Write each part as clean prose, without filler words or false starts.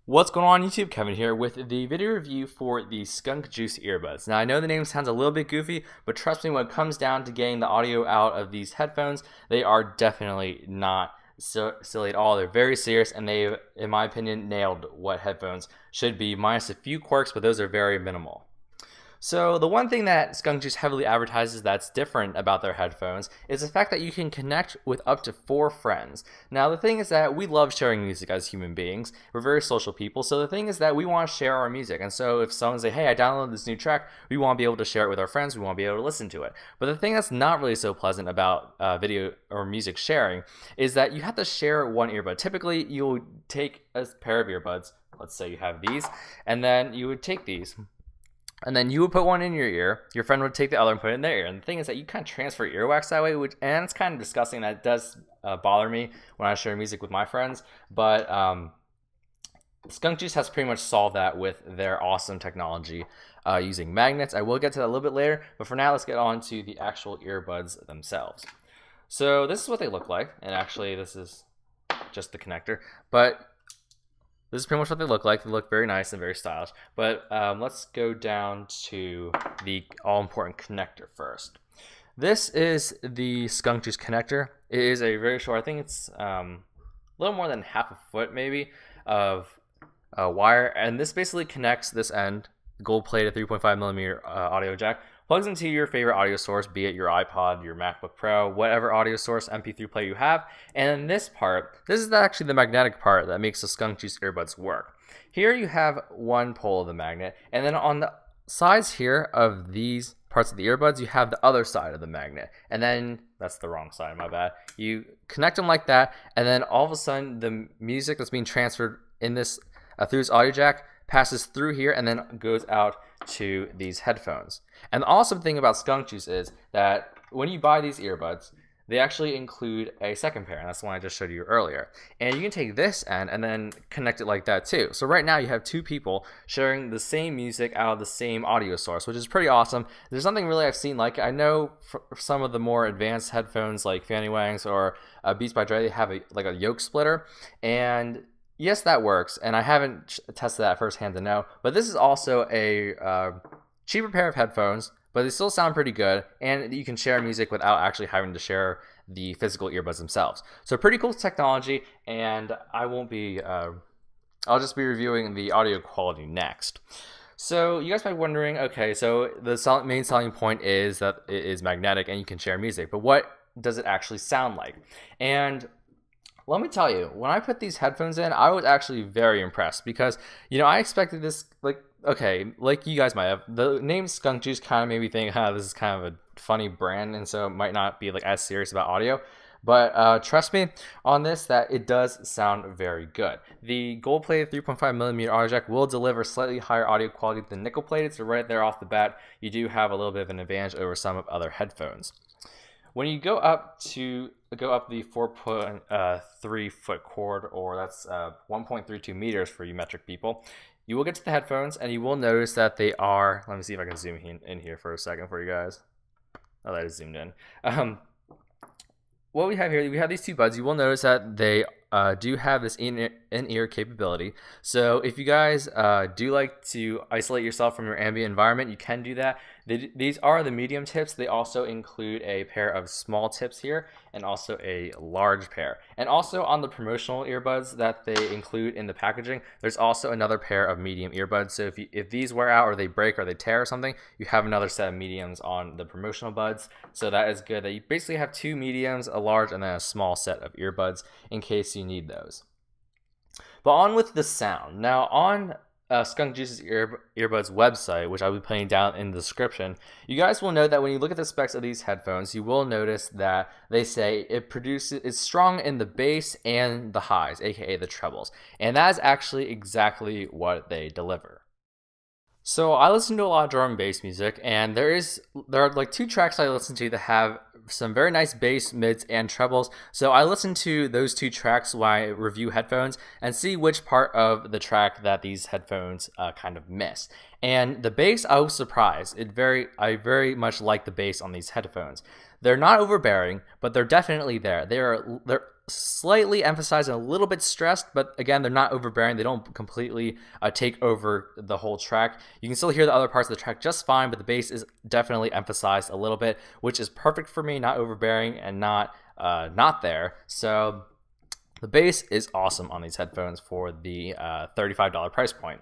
What's going on YouTube? Kevin here with the video review for the SkunkJuice Earbuds. Now I know the name sounds a little bit goofy, but trust me, when it comes down to getting the audio out of these headphones, they are definitely not silly at all. They're very serious, and they, in my opinion, nailed what headphones should be, minus a few quirks, but those are very minimal. So the one thing that SkunkJuice heavily advertises that's different about their headphones is the fact that you can connect with up to 4 friends. Now the thing is that we love sharing music as human beings. We're very social people, so the thing is that we want to share our music. And so if someone says, hey, I downloaded this new track, we want to be able to share it with our friends, we want to be able to listen to it. But the thing that's not really so pleasant about video or music sharing is that you have to share one earbud. Typically, you'll take a pair of earbuds, let's say you have these, and then you would take these. And then you would put one in your ear, your friend would take the other and put it in their ear. And the thing is that you kind of transfer earwax that way, and it's kind of disgusting. That does bother me when I share music with my friends. But SkunkJuice has pretty much solved that with their awesome technology using magnets. I will get to that a little bit later, but for now, let's get on to the actual earbuds themselves. So this is what they look like, and actually this is just the connector. But this is pretty much what they look like. They look very nice and very stylish. But let's go down to the all-important connector first. This is the SkunkJuice connector. It is a very short, I think it's a little more than half a foot maybe of wire. And this basically connects this end, gold-plated 3.5mm audio jack, plugs into your favorite audio source, be it your iPod, your MacBook Pro, whatever audio source, MP3 player you have. And this part, this is actually the magnetic part that makes the SkunkJuice earbuds work. Here you have one pole of the magnet, and then on the sides here of these parts of the earbuds, you have the other side of the magnet. And then, that's the wrong side, my bad. You connect them like that, and then all of a sudden, the music that's being transferred in this through this audio jack passes through here and then goes out to these headphones. And the awesome thing about SkunkJuice is that when you buy these earbuds, they actually include a second pair, and that's the one I just showed you earlier. And you can take this end and then connect it like that too. So right now you have 2 people sharing the same music out of the same audio source, which is pretty awesome. There's nothing really I've seen like it. I know for some of the more advanced headphones like Fanny Wangs or Beats by Dre, they have like a yoke splitter, and yes, that works, and I haven't tested that firsthand to know, but this is also a cheaper pair of headphones, but they still sound pretty good, and you can share music without actually having to share the physical earbuds themselves. So pretty cool technology, and I won't be, I'll just be reviewing the audio quality next. So you guys might be wondering, okay, so the main selling point is that it is magnetic and you can share music, but what does it actually sound like? And let me tell you, when I put these headphones in, I was actually very impressed because, you know, I expected this, like, okay, like you guys might have, the name SkunkJuice kind of made me think, this is kind of a funny brand, and so it might not be like as serious about audio. But trust me on this, that it does sound very good. The gold-plated 3.5mm audio jack will deliver slightly higher audio quality than nickel-plated, so right there off the bat, you do have a little bit of an advantage over some of other headphones. When you go up the 4.3 foot cord, or that's 1.32 meters for you metric people, you will get to the headphones and you will notice that they are, let me see if I can zoom in here for a second for you guys. Oh, that is zoomed in. What we have here, we have these 2 buds. You will notice that they do have this in-ear capability. So if you guys do like to isolate yourself from your ambient environment, you can do that. These are the medium tips. They also include a pair of small tips here and also a large pair. And also on the promotional earbuds that they include in the packaging, there's also another pair of medium earbuds. So if these wear out or they break or they tear or something, you have another set of mediums on the promotional buds. So that is good that you basically have 2 mediums, a large, and then a small set of earbuds in case you need those. But on with the sound. Now on SkunkJuice's earbuds website, which I'll be putting down in the description, you guys will note that when you look at the specs of these headphones, you will notice that they say it's strong in the bass and the highs, aka the trebles, and that is actually exactly what they deliver. So I listen to a lot of drum and bass music, and there are like 2 tracks I listen to that have some very nice bass, mids, and trebles. So I listen to those 2 tracks when I review headphones and see which part of the track that these headphones kind of miss. And the bass, I was surprised. I very much like the bass on these headphones. They're not overbearing, but they're definitely there. They're slightly emphasized and a little bit stressed, but again, they're not overbearing. They don't completely take over the whole track. You can still hear the other parts of the track just fine, but the bass is definitely emphasized a little bit, which is perfect for me, not overbearing and not there. So the bass is awesome on these headphones for the $35 price point.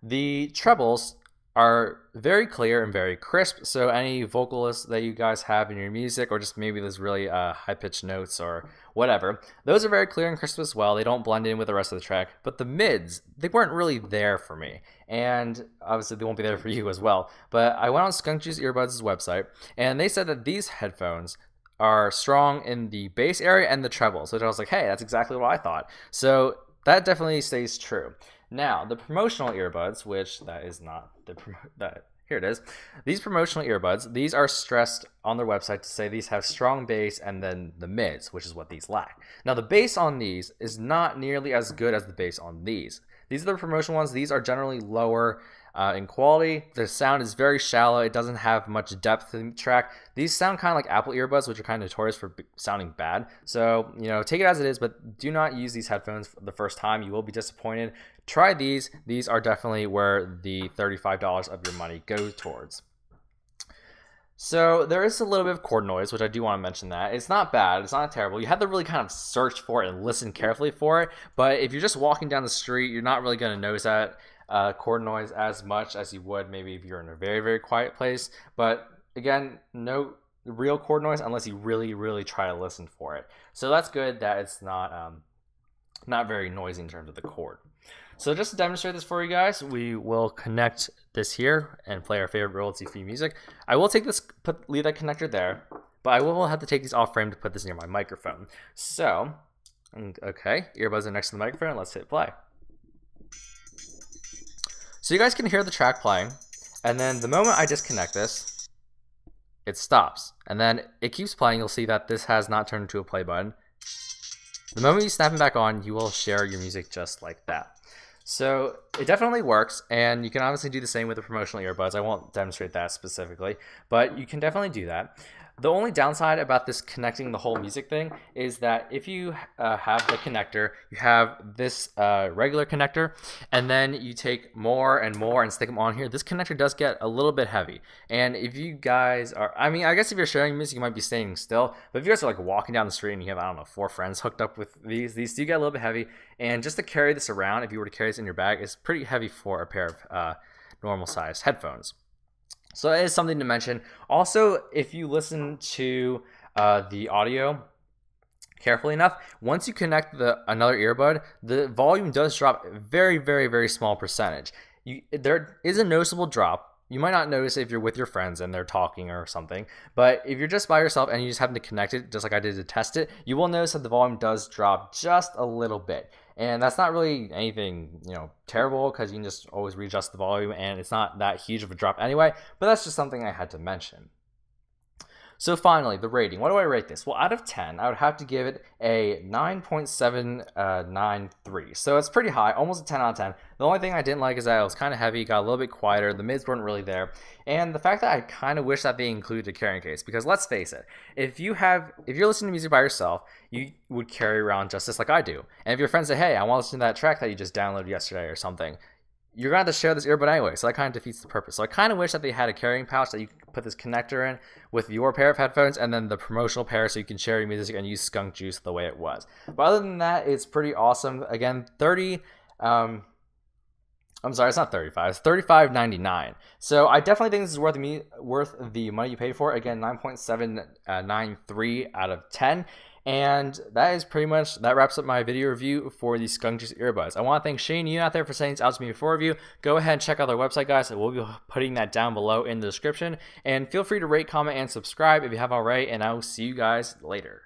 The trebles are very clear and very crisp, so any vocalists that you guys have in your music, or just maybe those really high-pitched notes or whatever, those are very clear and crisp as well. They don't blend in with the rest of the track, but the mids, they weren't really there for me, and obviously they won't be there for you as well. But I went on SkunkJuice Earbuds' website, and they said that these headphones are strong in the bass area and the treble, so I was like, hey, that's exactly what I thought. So that definitely stays true. Now, the promotional earbuds, which that is not the here it is. These promotional earbuds, these are stressed on their website to say these have strong bass and then the mids, which is what these lack. Now, the bass on these is not nearly as good as the bass on these. These are the promotional ones. These are generally lower in quality. The sound is very shallow. It doesn't have much depth in the track. These sound kind of like Apple earbuds, which are kind of notorious for sounding bad. So, you know, take it as it is, but do not use these headphones for the first time. You will be disappointed. Try these. These are definitely where the $35 of your money goes towards. So there is a little bit of cord noise, which I do want to mention that. It's not bad. It's not terrible. You have to really kind of search for it and listen carefully for it. But if you're just walking down the street, you're not really going to notice that cord noise as much as you would maybe if you're in a very, very quiet place. But again, no real cord noise unless you really, really try to listen for it. So that's good that it's not very noisy in terms of the cord. So just to demonstrate this for you guys, we will connect this here and play our favorite royalty-free music. I will take this, leave that connector there, but I will have to take these off frame to put this near my microphone. So, okay, earbuds are next to the microphone. Let's hit play. So you guys can hear the track playing, and then the moment I disconnect this, it stops. And then it keeps playing. You'll see that this has not turned into a play button. The moment you snap it back on, you will share your music just like that. So it definitely works, and you can obviously do the same with the promotional earbuds. I won't demonstrate that specifically, but you can definitely do that. The only downside about this connecting the whole music thing is that if you have the connector, you have this regular connector, and then you take more and more and stick them on here. This connector does get a little bit heavy. And if you guys are, I mean, I guess if you're sharing music, you might be staying still. But if you guys are like walking down the street and you have, I don't know, 4 friends hooked up with these do get a little bit heavy. And just to carry this around, if you were to carry this in your bag, is pretty heavy for a pair of normal sized headphones. So it is something to mention. Also, if you listen to the audio carefully enough, once you connect another earbud, the volume does drop a very, very, very small percentage. There is a noticeable drop. You might not notice it if you're with your friends and they're talking or something, but if you're just by yourself and you just happen to connect it, just like I did to test it, you will notice that the volume does drop just a little bit. And that's not really anything, you know, terrible, because you can just always readjust the volume and it's not that huge of a drop anyway, but that's just something I had to mention. So finally, the rating. What do I rate this? Well, out of 10, I would have to give it a 9.793. So it's pretty high, almost a 10 out of 10. The only thing I didn't like is that it was kind of heavy, got a little bit quieter, the mids weren't really there, and the fact that I kind of wish that they included a carrying case, because let's face it, if you're listening to music by yourself, you would carry around just this like I do. And if your friend say, hey, I want to listen to that track that you just downloaded yesterday or something, you're going to have to share this earbud anyway, so that kind of defeats the purpose. So I kind of wish that they had a carrying pouch that you could put this connector in with your pair of headphones and then the promotional pair so you can share your music and use Skunk Juice the way it was. But other than that, it's pretty awesome. Again, I'm sorry, it's not 35, it's $35.99. So I definitely think this is worth the money you pay for it. Again, 9.793 out of 10. And that wraps up my video review for the SkunkJuice Earbuds. I want to thank Shane Yoon out there for sending this out to me before review. Go ahead and check out their website, guys. We'll be putting that down below in the description. And feel free to rate, comment, and subscribe if you haven't already. And I will see you guys later.